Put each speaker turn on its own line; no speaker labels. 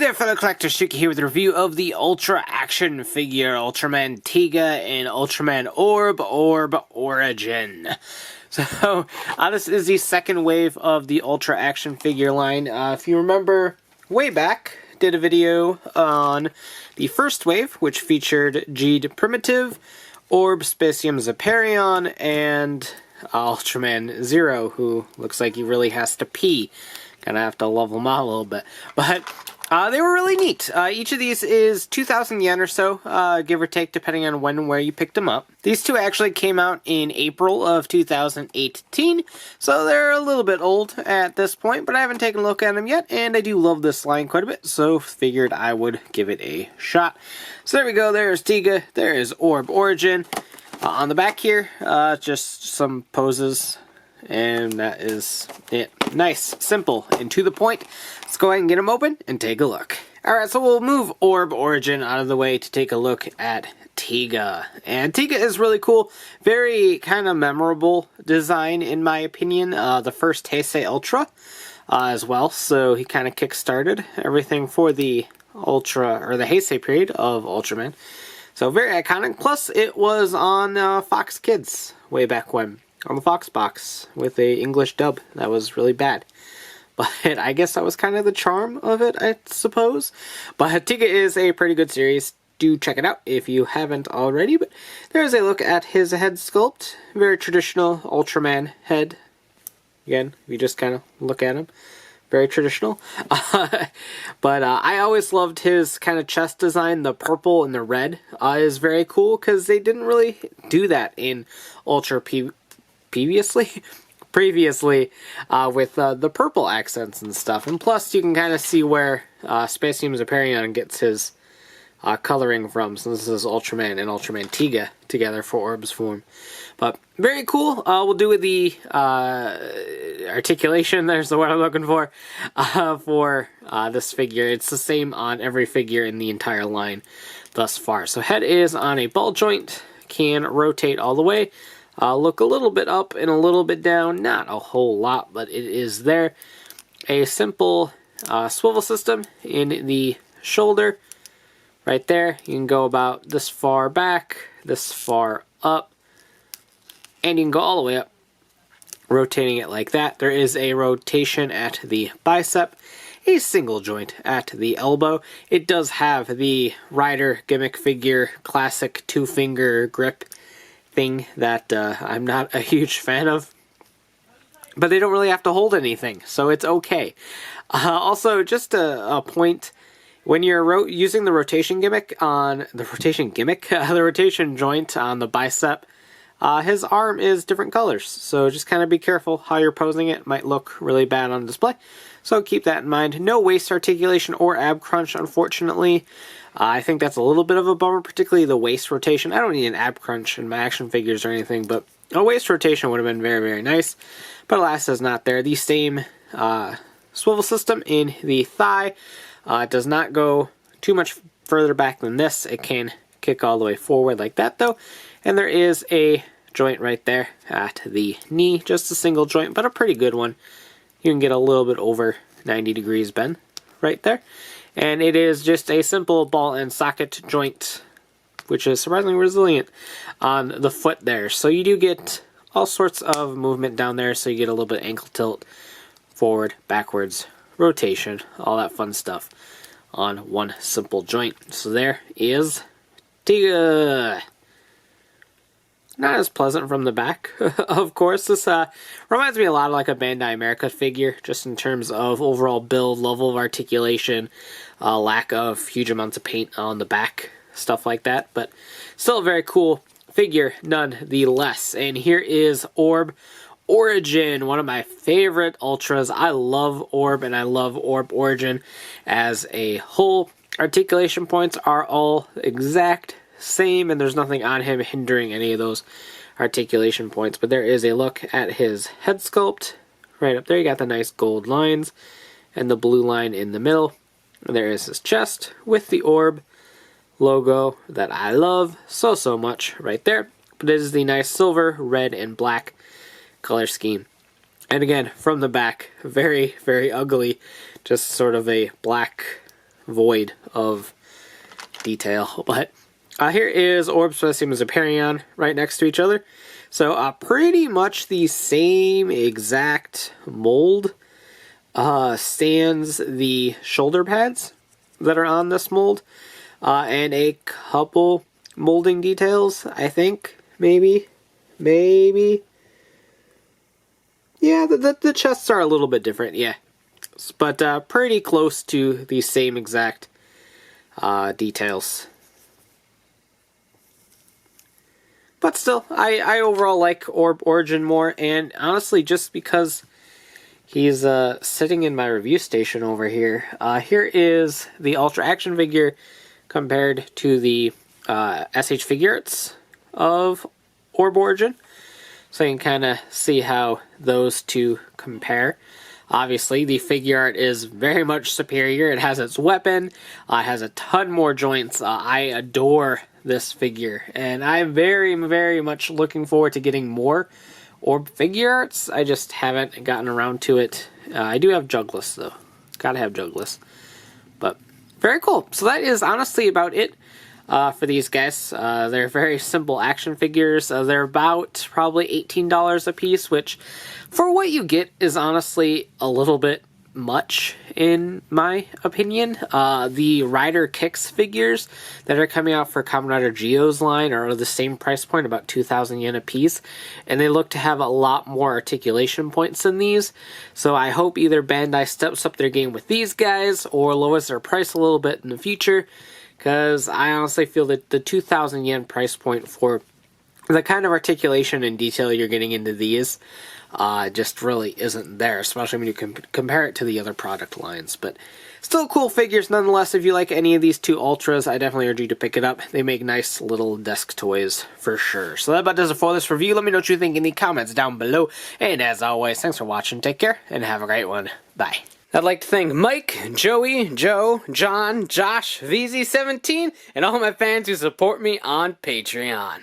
there, fellow collectors, Shuki here with a review of the Ultra action figure Ultraman Tiga and Ultraman Orb Orb Origin. So, this is the second wave of the Ultra action figure line. If you remember, way back, did a video on the first wave, which featured G'd Primitive, Orb Spacium Zepperion, and Ultraman Zero, who looks like he really has to pee. Gonna have to level him out a little bit. But they were really neat. Each of these is 2,000 yen or so, give or take, depending on when and where you picked them up. These two actually came out in April of 2018, so they're a little bit old at this point, but I haven't taken a look at them yet, and I do love this line quite a bit, so figured I would give it a shot. So there we go, there's Tiga, there is Orb Origin. On the back here, just some poses. And that is it. Nice, simple, and to the point. Let's go ahead and get them open and take a look. Alright, so we'll move Orb Origin out of the way to take a look at Tiga. And Tiga is really cool. Very kind of memorable design, in my opinion. The first Heisei Ultra as well. So he kind of kick-started everything for the Ultra, or the Heisei period of Ultraman. So very iconic. Plus, it was on Fox Kids way back when. On the Fox box with a English dub that was really bad. But I guess that was kind of the charm of it, I suppose. But Tiga is a pretty good series. Do check it out if you haven't already. But there's a look at his head sculpt. Very traditional Ultraman head. Again, if you just kind of look at him. Very traditional. But I always loved his kind of chest design. The purple and the red is very cool because they didn't really do that in Ultra previously with the purple accents and stuff. And plus you can kind of see where Spacium Zepperion gets his coloring from, so this is Ultraman and Ultraman Tiga together for Orb's form. But very cool. We'll do the articulation, there's the word I'm looking for this figure. It's the same on every figure in the entire line thus far. So head is on a ball joint, can rotate all the way. Look a little bit up and a little bit down, not a whole lot, but it is there. A simple swivel system in the shoulder, right there. You can go about this far back, this far up, and you can go all the way up, rotating it like that. There is a rotation at the bicep, a single joint at the elbow. It does have the Rider gimmick figure classic two-finger grip thing that I'm not a huge fan of, but they don't really have to hold anything, so it's okay. Also, just a point, when you're using the rotation gimmick on the rotation joint on the bicep, his arm is different colors, so just kind of be careful how you're posing it. It might look really bad on display, so keep that in mind. No waist articulation or ab crunch, unfortunately. I think that's a little bit of a bummer, particularly the waist rotation. I don't need an ab crunch in my action figures or anything, but a waist rotation would have been very, very nice. But alas, it's not there. The same swivel system in the thigh. Does not go too much further back than this. It can kick all the way forward like that, though. And there is a joint right there at the knee. Just a single joint, but a pretty good one. You can get a little bit over 90 degrees bend right there. And it is just a simple ball and socket joint, which is surprisingly resilient on the foot there. So you do get all sorts of movement down there, so you get a little bit ankle tilt, forward, backwards, rotation, all that fun stuff on one simple joint. So there is Tiga. Not as pleasant from the back, of course. This reminds me a lot of like a Bandai America figure, just in terms of overall build, level of articulation, lack of huge amounts of paint on the back, stuff like that. But still a very cool figure, nonetheless. And here is Orb Origin, one of my favorite Ultras. I love Orb and I love Orb Origin as a whole. Articulation points are all exact same, and there's nothing on him hindering any of those articulation points. But there is a look at his head sculpt right up there. You got the nice gold lines and the blue line in the middle. And there is his chest with the orb logo that I love so much right there. But it is the nice silver, red, and black color scheme. And again, from the back, very, very ugly. Just sort of a black void of detail. But here is Orb, Spacium Zepperion right next to each other. So pretty much the same exact mold stands the shoulder pads that are on this mold, and a couple molding details, I think, maybe. Yeah, the chests are a little bit different, yeah. But pretty close to the same exact details. But still, I overall like Orb Origin more, and honestly, just because he's sitting in my review station over here, here is the Ultra action figure compared to the SH Figuarts of Orb Origin. So you can kind of see how those two compare. Obviously, the figure art is very much superior. It has its weapon, it has a ton more joints. I adore this figure, and I'm very, very much looking forward to getting more Orb figure arts. I just haven't gotten around to it. I do have Jugless, though. Gotta have Jugless. But very cool. So that is honestly about it for these guys. They're very simple action figures. They're about probably $18 a piece, which for what you get is honestly a little bit much in my opinion. The Rider Kicks figures that are coming out for Kamen Rider Geo's line are the same price point, about 2,000 yen a piece, and they look to have a lot more articulation points than these. So I hope either Bandai steps up their game with these guys or lowers their price a little bit in the future, because I honestly feel that the 2,000 yen price point for the kind of articulation and detail you're getting into these just really isn't there, especially when you compare it to the other product lines. But still cool figures nonetheless. If you like any of these two Ultras, I definitely urge you to pick it up. They make nice little desk toys for sure. So that about does it for this review. Let me know what you think in the comments down below. And as always, thanks for watching, take care, and have a great one. Bye. I'd like to thank Mike, Joey, Joe, John, Josh, VZ17, and all my fans who support me on Patreon.